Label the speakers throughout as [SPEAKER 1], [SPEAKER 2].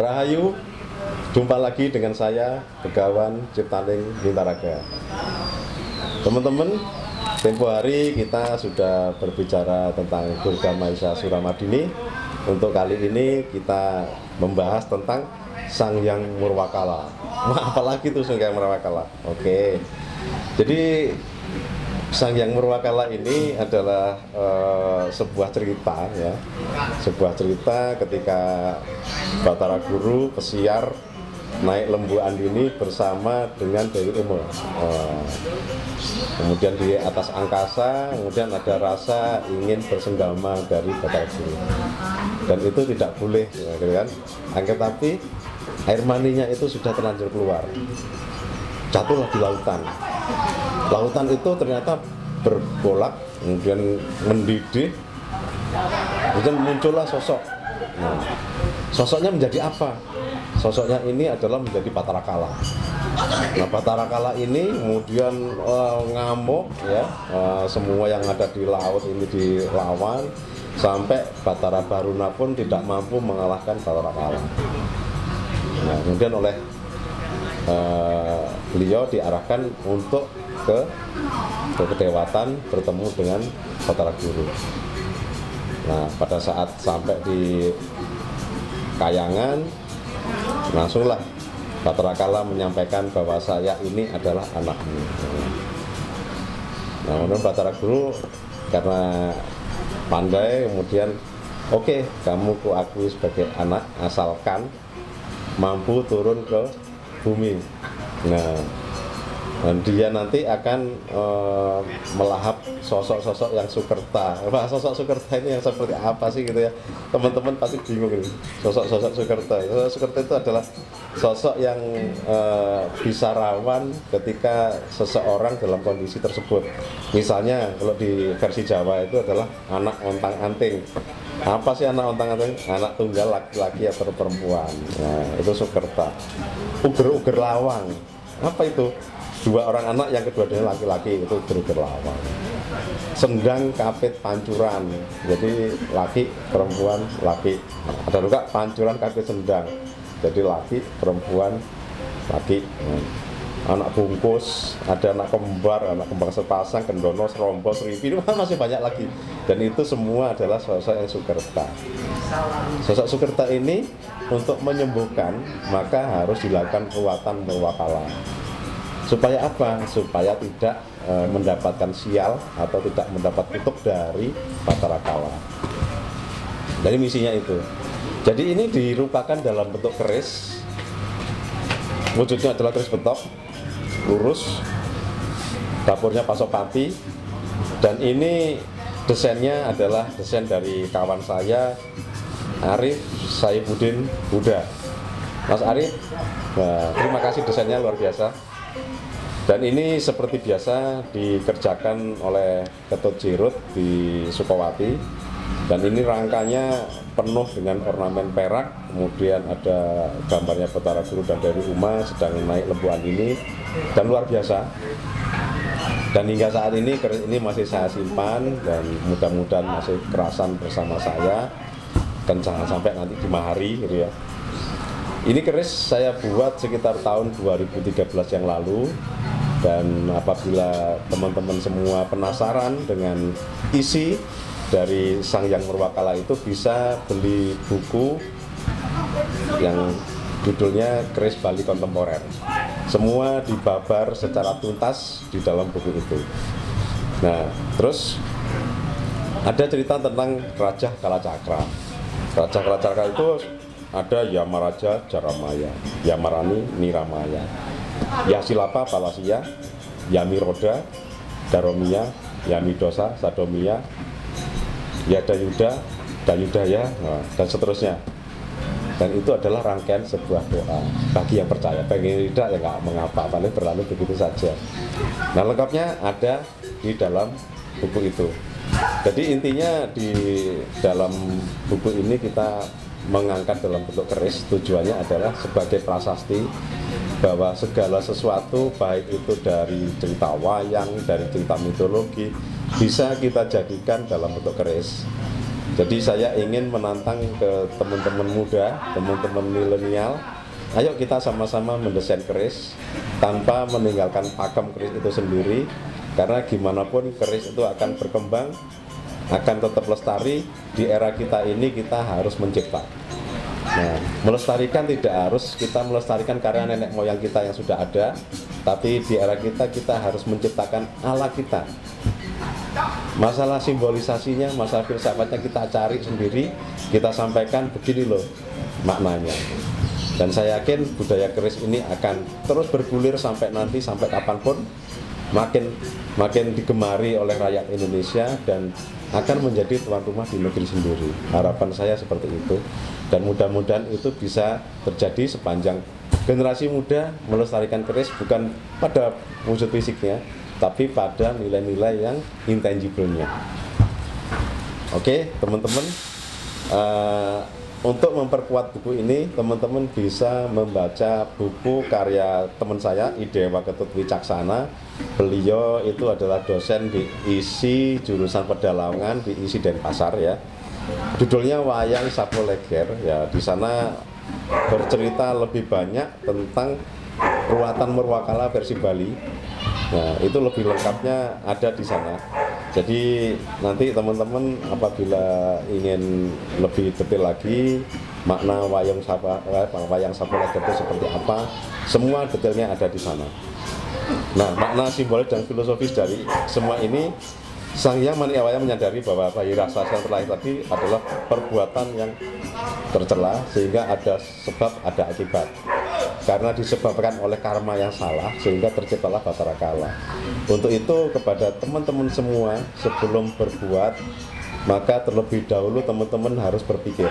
[SPEAKER 1] Rahayu, jumpa lagi dengan saya, Begawan Ciptaning Mintaraga. Teman-teman, tempo hari kita sudah berbicara tentang Durga Mahisha Suramadini. Untuk kali ini kita membahas tentang Sang Hyang Murwakala. Apalagi itu Sang Hyang Murwakala. Oke. Jadi Sang Hyang Murwakala ini adalah sebuah cerita ya. Sebuah cerita ketika Batara Guru pesiar naik lembu andini bersama dengan Dewi Uma. Kemudian di atas angkasa, kemudian ada rasa ingin bersenggama dari Batara Guru. Dan itu tidak boleh, ya, kan? Tapi air maninya itu sudah terlanjur keluar. Jatuhlah di lautan. Lautan itu ternyata bergolak, kemudian mendidih, kemudian muncullah sosok. Nah, sosoknya menjadi apa? Sosoknya ini adalah menjadi Batara Kala. Nah, Batara Kala ini kemudian ngamuk, ya, semua yang ada di laut ini dilawan, sampai Batara Baruna pun tidak mampu mengalahkan Batara Kala. Nah, kemudian oleh beliau diarahkan untuk ke kedewatan bertemu dengan Batara Guru. Nah, pada saat sampai di Kayangan, langsunglah Batara Kala menyampaikan bahwa saya ini adalah anakmu. Nah, kemudian Batara Guru karena pandai, kemudian oke, kamu kuakui sebagai anak asalkan mampu turun ke bumi. Nah, dan dia nanti akan melahap sosok-sosok yang Sukerta. Wah, sosok Sukerta ini yang seperti apa sih gitu ya? Teman-teman pasti bingung ini. Sosok-sosok Sukerta. Sosok Sukerta itu adalah sosok yang bisa rawan ketika seseorang dalam kondisi tersebut. Misalnya kalau di versi Jawa itu adalah anak ontang-anting. Apa sih anak ontang-anting? Anak tunggal laki-laki atau perempuan. Nah, itu Sukerta. Uger-uger lawang. Apa itu? Dua orang anak yang kedua-duanya laki-laki, itu uger-uger lawang. Sendang kapit pancuran. Jadi laki, perempuan, laki. Ada juga pancuran kapit sendang. Jadi laki, perempuan, laki. Anak bungkus, ada anak kembar sepasang, kendono, serombo, seripi, itu masih banyak lagi. Dan itu semua adalah sosok yang Sukerta. Sosok Sukerta ini untuk menyembuhkan maka harus dilakukan perawatan Murwakala. Supaya apa? Supaya tidak mendapatkan sial atau tidak mendapat kutuk dari Batara Kala. Dari misinya itu. Jadi ini dirupakan dalam bentuk keris. Wujudnya adalah keris betok, lurus, dapurnya Pasopati, dan ini desainnya adalah desain dari kawan saya Arif Saifuddin Huda. Mas Arif, nah, terima kasih, desainnya luar biasa. Dan ini seperti biasa dikerjakan oleh Ketut Jirut di Sukowati. Dan ini rangkanya penuh dengan ornamen perak. Kemudian ada gambarnya Batara Guru dan Dewi Uma sedang naik lembu andini. Dan luar biasa. Dan hingga saat ini keris ini masih saya simpan dan mudah-mudahan masih kerasan bersama saya. Dan jangan sampai nanti dimahari gitu ya. Ini keris saya buat sekitar tahun 2013 yang lalu. Dan apabila teman-teman semua penasaran dengan isi dari Sang Hyang Murwakala itu, bisa beli buku yang judulnya Keris Bali Kontemporer. Semua dibabar secara tuntas di dalam buku itu. Nah, terus ada cerita tentang Raja Kalacakra. Raja Kalacakra itu ada Yamaraja Jaramaya, Yamarani Niramaya, Yasilapa Palasya, Yamiroda, Daromia, Yamidosa, Sadomia, Yadayuda, Dayudaya, dan seterusnya. Dan itu adalah rangkaian sebuah doa bagi yang percaya. Bagi yang tidak ya nggak mengapa, paling berlalu begitu saja. Nah, lengkapnya ada di dalam buku itu. Jadi intinya di dalam buku ini kita mengangkat dalam bentuk keris, tujuannya adalah sebagai prasasti bahwa segala sesuatu baik itu dari cerita wayang, dari cerita mitologi bisa kita jadikan dalam bentuk keris. Jadi saya ingin menantang ke teman-teman muda, teman-teman milenial, ayo kita sama-sama mendesain keris tanpa meninggalkan pakem keris itu sendiri, karena gimana pun keris itu akan berkembang, akan tetap lestari. Di era kita ini kita harus mencipta. Nah, melestarikan tidak harus kita melestarikan karya nenek moyang kita yang sudah ada, tapi di era kita harus menciptakan ala kita. Masalah simbolisasinya, masalah filsafatnya kita cari sendiri, kita sampaikan begini loh maknanya. Dan saya yakin budaya keris ini akan terus bergulir sampai nanti, sampai kapanpun, makin digemari oleh rakyat Indonesia dan akan menjadi tuan rumah di negeri sendiri. Harapan saya seperti itu, dan mudah-mudahan itu bisa terjadi sepanjang generasi muda melestarikan keris, bukan pada wujud fisiknya, tapi pada nilai-nilai yang intangible-nya. Oke, teman-teman, untuk memperkuat buku ini, teman-teman bisa membaca buku karya teman saya, Idewa Ketut Wicaksana. Beliau itu adalah dosen di ISI jurusan Pedalangan di ISI Denpasar ya. Judulnya Wayang Sapo Leger ya. Di sana bercerita lebih banyak tentang ruatan Murwakala versi Bali. Nah, itu lebih lengkapnya ada di sana. Jadi nanti teman-teman apabila ingin lebih detail lagi makna wayang sapo leger itu seperti apa, semua detailnya ada di sana. Nah, makna simbolis dan filosofis dari semua ini, Sang Hyang Maniawaya menyadari bahwa bayi raksasa yang terlahir tadi adalah perbuatan yang tercela, sehingga ada sebab, ada akibat. Karena disebabkan oleh karma yang salah, sehingga terciptalah Batara Kala. Untuk itu, kepada teman-teman semua, sebelum berbuat, maka terlebih dahulu teman-teman harus berpikir.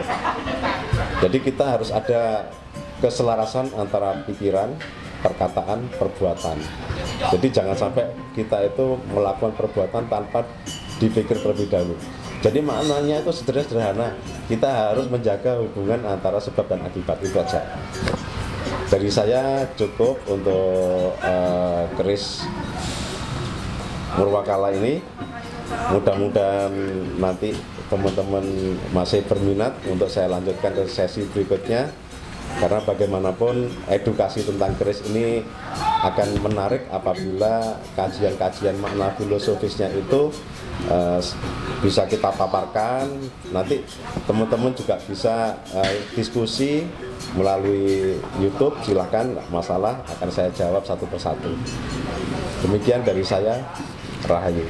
[SPEAKER 1] Jadi kita harus ada keselarasan antara pikiran, perkataan, perbuatan. Jadi jangan sampai kita itu melakukan perbuatan tanpa dipikir terlebih dahulu. Jadi maknanya itu sederhana, kita harus menjaga hubungan antara sebab dan akibat, itu aja. Dari saya cukup untuk keris Murwakala ini. Mudah-mudahan nanti teman-teman masih berminat untuk saya lanjutkan ke sesi berikutnya, karena bagaimanapun edukasi tentang keris ini akan menarik apabila kajian-kajian makna filosofisnya itu bisa kita paparkan. Nanti teman-teman juga bisa diskusi melalui YouTube, silahkan, masalah akan saya jawab satu persatu. Demikian dari saya, Rahayu.